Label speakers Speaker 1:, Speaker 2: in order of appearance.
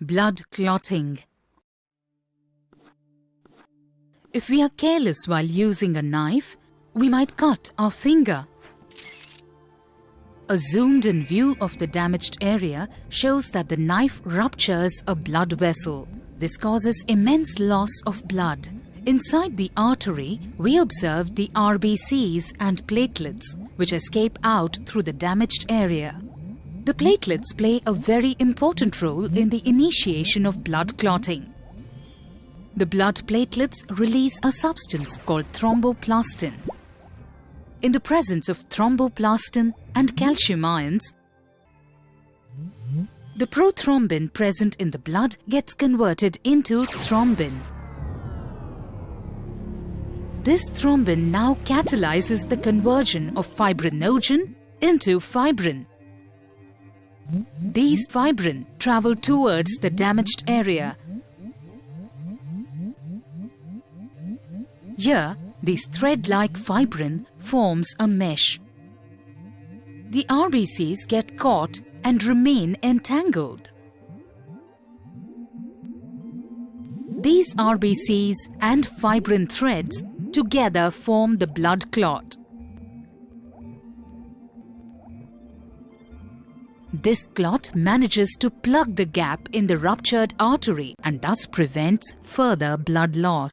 Speaker 1: Blood clotting. If we are careless while using a knife, we might cut our finger. A zoomed-in view of the damaged area shows that the knife ruptures a blood vessel. This causes immense loss of blood. Inside the artery, we observe the RBCs and platelets, which escape out through the damaged area. The platelets play a very important role in the initiation of blood clotting. The blood platelets release a substance called thromboplastin. In the presence of thromboplastin and calcium ions, the prothrombin present in the blood gets converted into thrombin. This thrombin now catalyzes the conversion of fibrinogen into fibrin. These fibrin travel towards the damaged area. Here, this thread-like fibrin forms a mesh. The RBCs get caught and remain entangled. These RBCs and fibrin threads together form the blood clot. This clot manages to plug the gap in the ruptured artery and thus prevents further blood loss.